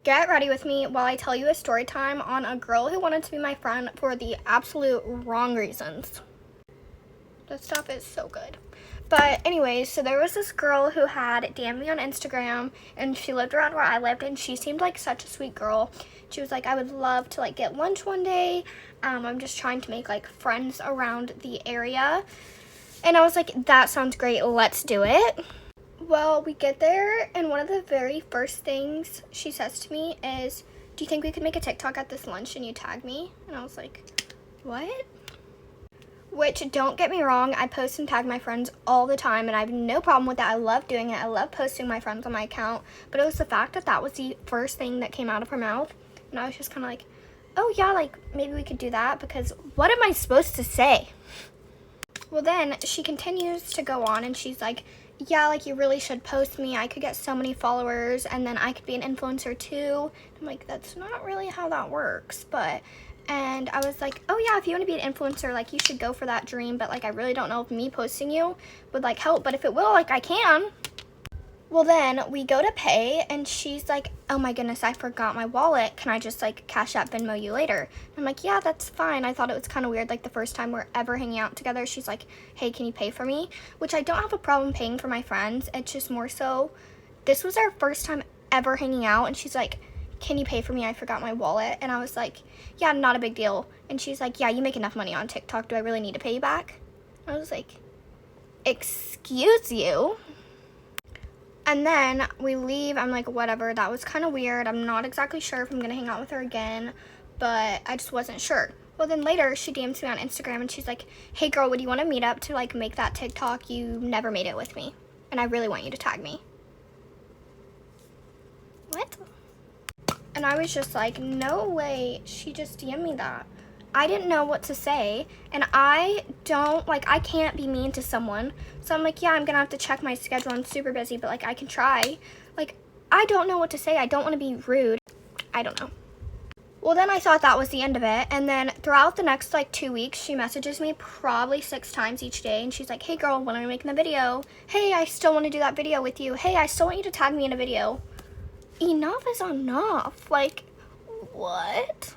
Get ready with me while I tell you a story time on a girl who wanted to be my friend for the absolute wrong reasons. This stuff is so good. But anyways, so there was this girl who had DM'd me on Instagram, and she lived around where I lived, and she seemed like such a sweet girl. She was like, I would love to like get lunch one day. I'm just trying to make like friends around the area. And I was like, that sounds great, let's do it. Well, we get there, and one of the very first things she says to me is, do you think we could make a TikTok at this lunch and you tag me? And I was like, what? Which, don't get me wrong, I post and tag my friends all the time, and I have no problem with that. I love doing it. I love posting my friends on my account. But it was the fact that that was the first thing that came out of her mouth. And I was just kind of like, oh yeah, like, maybe we could do that, because what am I supposed to say? Well, then she continues to go on, and she's like, yeah, like, you really should post me. I could get so many followers, and then I could be an influencer too. I'm like, that's not really how that works, but... And I was like, oh yeah, if you want to be an influencer, like, you should go for that dream, but like, I really don't know if me posting you would like help, but if it will, like, I can. Well, then we go to pay, and she's like, oh my goodness, I forgot my wallet. Can I just like Cash App Venmo you later? I'm like, yeah, that's fine. I thought it was kind of weird, like the first time we're ever hanging out together, she's like, hey, can you pay for me? Which I don't have a problem paying for my friends. It's just more so, this was our first time ever hanging out, and she's like, can you pay for me? I forgot my wallet. And I was like, yeah, not a big deal. And she's like, yeah, you make enough money on TikTok. Do I really need to pay you back? I was like, excuse you? And then we leave. I'm like, whatever, that was kind of weird. I'm not exactly sure if I'm going to hang out with her again, but I just wasn't sure. Well, then later she DMs me on Instagram, and she's like, hey girl, would you want to meet up to like make that TikTok? You never made it with me, and I really want you to tag me. What? And I was just like, no way, she just DM'd me that. I didn't know what to say, and I can't be mean to someone. So I'm like, yeah, I'm gonna have to check my schedule. I'm super busy, but like, I can try. Like, I don't know what to say. I don't want to be rude. I don't know. Well, then I thought that was the end of it, and then throughout the next like 2 weeks, she messages me probably 6 times each day, and she's like, hey girl, when are we making the video? Hey, I still want to do that video with you. Hey, I still want you to tag me in a video. Enough is enough. Like, what?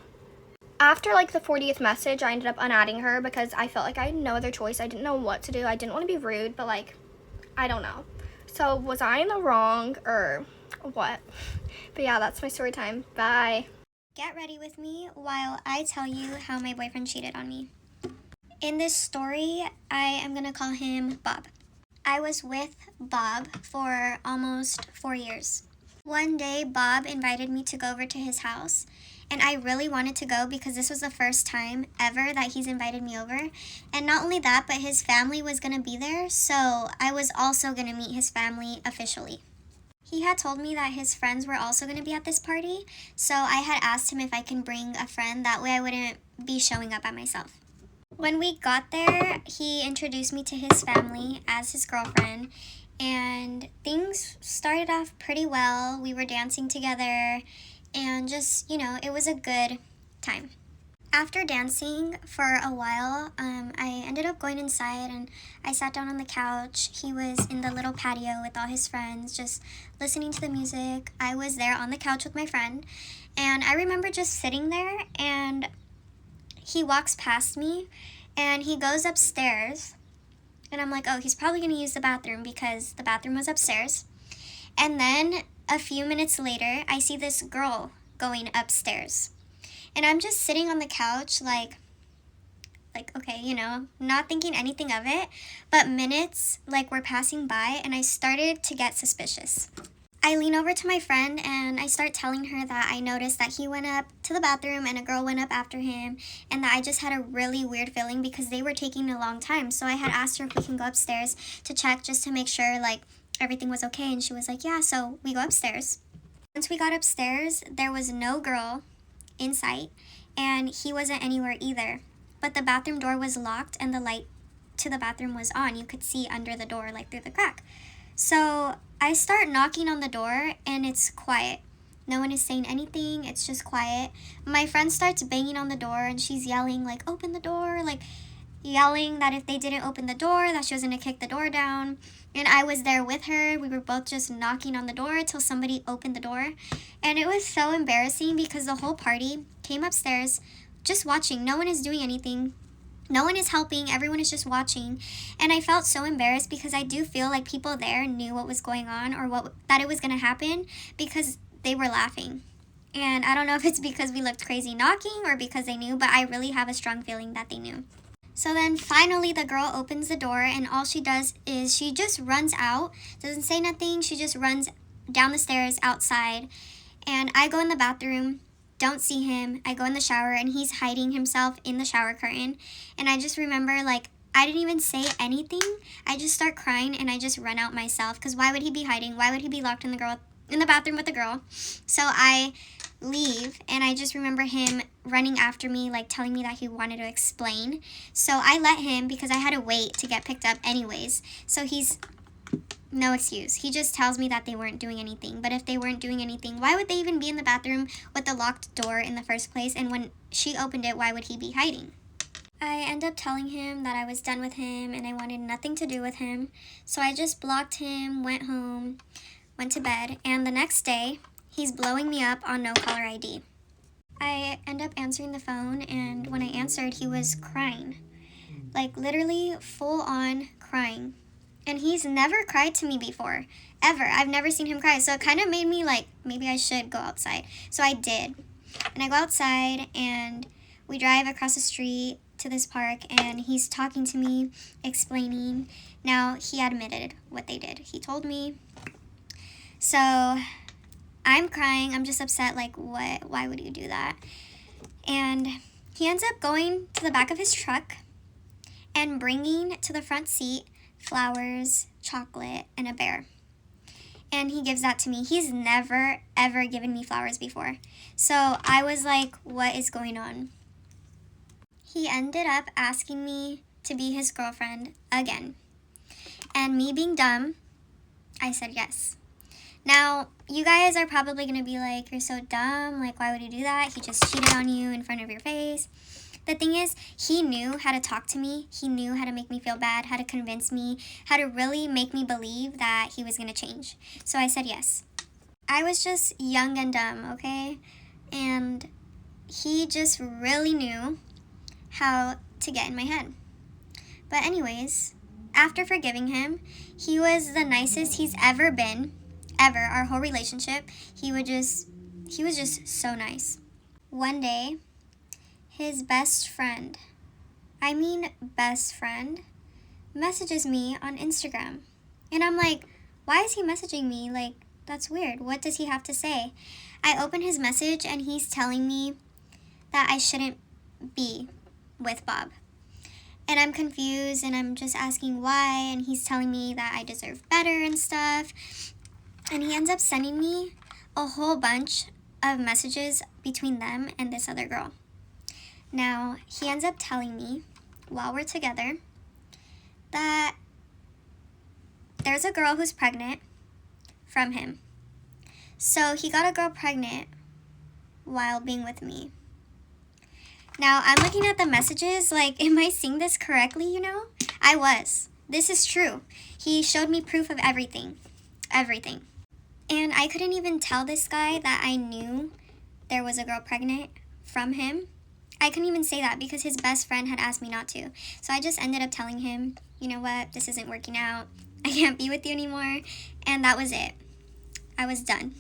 After like the 40th message, I ended up unadding her because I felt like I had no other choice. I didn't know what to do. I didn't want to be rude, but like, I don't know. So was I in the wrong or what? But yeah, that's my story time. Bye. Get ready with me while I tell you how my boyfriend cheated on me. In this story, I am going to call him Bob. I was with Bob for almost 4 years. One day, Bob invited me to go over to his house, and I really wanted to go because this was the first time ever that he's invited me over. And not only that, but his family was going to be there, so I was also going to meet his family officially. He had told me that his friends were also going to be at this party, so I had asked him if I can bring a friend, that way I wouldn't be showing up by myself. When we got there, he introduced me to his family as his girlfriend, and things started off pretty well. We were dancing together, and just, it was a good time. After dancing for a while, I ended up going inside, and I sat down on the couch. He was in the little patio with all his friends, just listening to the music. I was there on the couch with my friend, and I remember just sitting there, and he walks past me, and he goes upstairs, and I'm like, oh, he's probably going to use the bathroom because the bathroom was upstairs. And then a few minutes later, I see this girl going upstairs. And I'm just sitting on the couch like okay, not thinking anything of it. But minutes were passing by, and I started to get suspicious. I lean over to my friend, and I start telling her that I noticed that he went up to the bathroom and a girl went up after him, and that I just had a really weird feeling because they were taking a long time. So I had asked her if we can go upstairs to check just to make sure everything was okay, and she was like, yeah, so we go upstairs. Once we got upstairs, there was no girl in sight, and he wasn't anywhere either. But the bathroom door was locked, and the light to the bathroom was on. You could see under the door, through the crack. So I start knocking on the door, and it's quiet. No one is saying anything. It's just quiet. My friend starts banging on the door, and she's yelling, open the door. yelling that if they didn't open the door, that she was going to kick the door down. And I was there with her. We were both just knocking on the door till somebody opened the door. And it was so embarrassing because the whole party came upstairs just watching. No one is doing anything. No one is helping. Everyone is just watching. And I felt so embarrassed because I do feel like people there knew what was going on or that it was going to happen because they were laughing. And I don't know if it's because we looked crazy knocking or because they knew, but I really have a strong feeling that they knew. So then finally the girl opens the door and all she does is she just runs out, doesn't say nothing, she just runs down the stairs outside. And I go in the bathroom, don't see him. I go in the shower and he's hiding himself in the shower curtain. And I just remember like I didn't even say anything. I just start crying and I just run out myself because why would he be hiding? Why would he be locked in the bathroom with the girl? So I leave and I just remember him running after me, like telling me that he wanted to explain. So I let him because I had to wait to get picked up anyways. So he's no excuse. He just tells me that they weren't doing anything. But if they weren't doing anything, why would they even be in the bathroom with the locked door in the first place? And when she opened it, why would he be hiding? I end up telling him that I was done with him and I wanted nothing to do with him. So I just blocked him, went home, went to bed, and the next day, he's blowing me up on no caller ID. I end up answering the phone, and when I answered, he was crying. Like, literally full on crying. And he's never cried to me before, ever. I've never seen him cry, so it kind of made me like, maybe I should go outside. So I did. And I go outside, and we drive across the street to this park, and he's talking to me, explaining. Now, he admitted what they did. He told me. So I'm crying. I'm just upset. Like, what? Why would you do that? And he ends up going to the back of his truck and bringing to the front seat flowers, chocolate, and a bear. And he gives that to me. He's never, ever given me flowers before. So I was like, what is going on? He ended up asking me to be his girlfriend again. And me being dumb, I said yes. Now, you guys are probably going to be like, you're so dumb. Like, why would you do that? He just cheated on you in front of your face. The thing is, he knew how to talk to me. He knew how to make me feel bad, how to convince me, how to really make me believe that he was going to change. So I said yes. I was just young and dumb, okay? And he just really knew how to get in my head. But anyways, after forgiving him, he was the nicest he's ever been. Ever, our whole relationship, he was just so nice. One day, his best friend, messages me on Instagram. And I'm like, why is he messaging me? Like, that's weird. What does he have to say? I open his message and he's telling me that I shouldn't be with Bob. And I'm confused and I'm just asking why, and he's telling me that I deserve better and stuff. And he ends up sending me a whole bunch of messages between them and this other girl. Now, he ends up telling me, while we're together, that there's a girl who's pregnant from him. So he got a girl pregnant while being with me. Now, I'm looking at the messages, like, am I seeing this correctly, you know? I was. This is true. He showed me proof of everything. Everything. And I couldn't even tell this guy that I knew there was a girl pregnant from him. I couldn't even say that because his best friend had asked me not to. So I just ended up telling him, you know what, this isn't working out. I can't be with you anymore. And that was it. I was done.